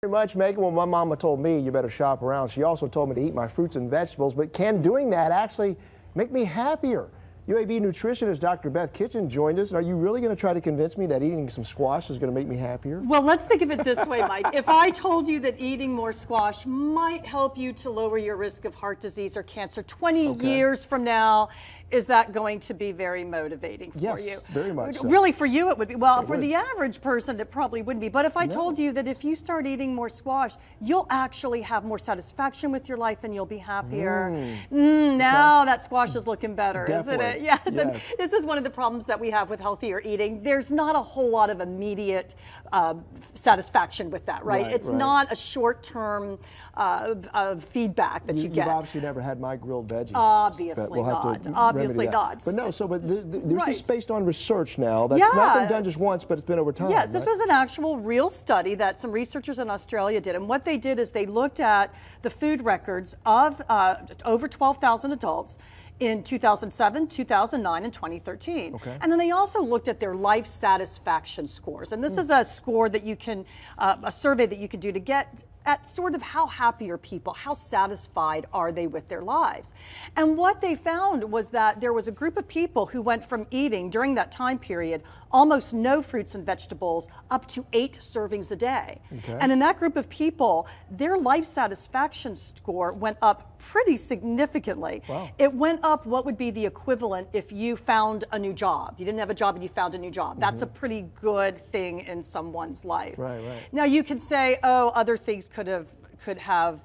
Very much, Megan. Well, my mama told me you better shop around. She also told me to eat my fruits and vegetables, but can doing that actually make me happier? UAB nutritionist Dr. Beth Kitchin joined us. Are you really going to try to convince me that eating some squash is going to make me happier? Well, let's think of it this way, Mike. If I told you that eating more squash might help you to lower your risk of heart disease or cancer 20 years from now, is that going to be very motivating for you? Yes, very much so. Really, for you it would be. Well, for the average person, it probably wouldn't be. But if I told you that if you start eating more squash, you'll actually have more satisfaction with your life and you'll be happier. Now that squash is looking better, isn't it? Yes. And this is one of the problems that we have with healthier eating. There's not a whole lot of immediate satisfaction with that, right? It's not a short-term feedback that you get. You've obviously never had my grilled veggies. Obviously not. Obviously not. But no, this is based on research now. That's not been done just once, but it's been over time. Yes, this was an actual real study that some researchers in Australia did. And what they did is they looked at the food records of over 12,000 adults in 2007, 2009, and 2013. And then they also looked at their life satisfaction scores. And this is a score that you can, a survey that you can do to get at sort of how happy are people, how satisfied are they with their lives. And what they found was that there was a group of people who went from eating during that time period almost no fruits and vegetables up to 8 servings a day. And in that group of people, their life satisfaction score went up pretty significantly. It went up what would be the equivalent if you found a new job. You didn't have a job and you found a new job. That's a pretty good thing in someone's life. Now you can say, oh, other things could have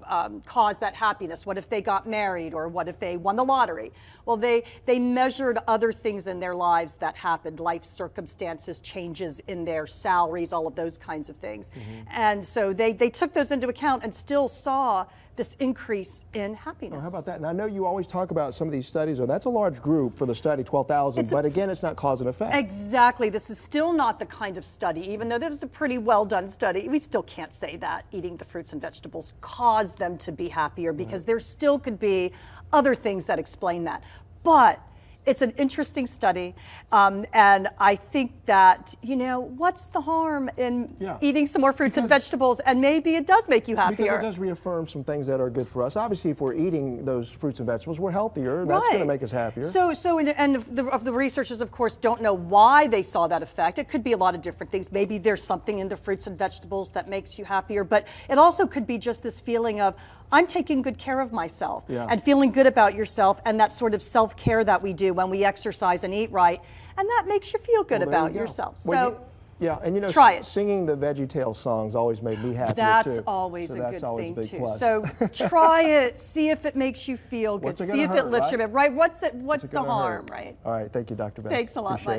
caused that happiness. What if they got married, or what if they won the lottery? Well, they measured other things in their lives that happened, life circumstances, changes in their salaries, all of those kinds of things. And so they took those into account and still saw this increase in happiness. Oh, how about that? And I know you always talk about some of these studies, that's a large group for the study, 12,000, but again, it's not cause and effect. Exactly. This is still not the kind of study, even though this is a pretty well done study, we still can't say that eating the fruits and vegetables caused them to be happier, because there still could be other things that explain that. But it's an interesting study, and I think that, you know, what's the harm in eating some more fruits and vegetables, and maybe it does make you happier. Because it does reaffirm some things that are good for us. Obviously, if we're eating those fruits and vegetables, we're healthier. That's going to make us happier. And the researchers, of course, don't know why they saw that effect. It could be a lot of different things. Maybe there's something in the fruits and vegetables that makes you happier, but it also could be just this feeling of, I'm taking good care of myself, and feeling good about yourself, and that sort of self-care that we do when we exercise and eat right, and that makes you feel good about yourself. So, and you know, singing the VeggieTales songs always made me happy too. That's always a good thing too. So try it, see if it makes you feel good, see if it lifts your mood. Right? What's the harm, right? All right, thank you, Dr. Beth. Thanks a lot, Mike.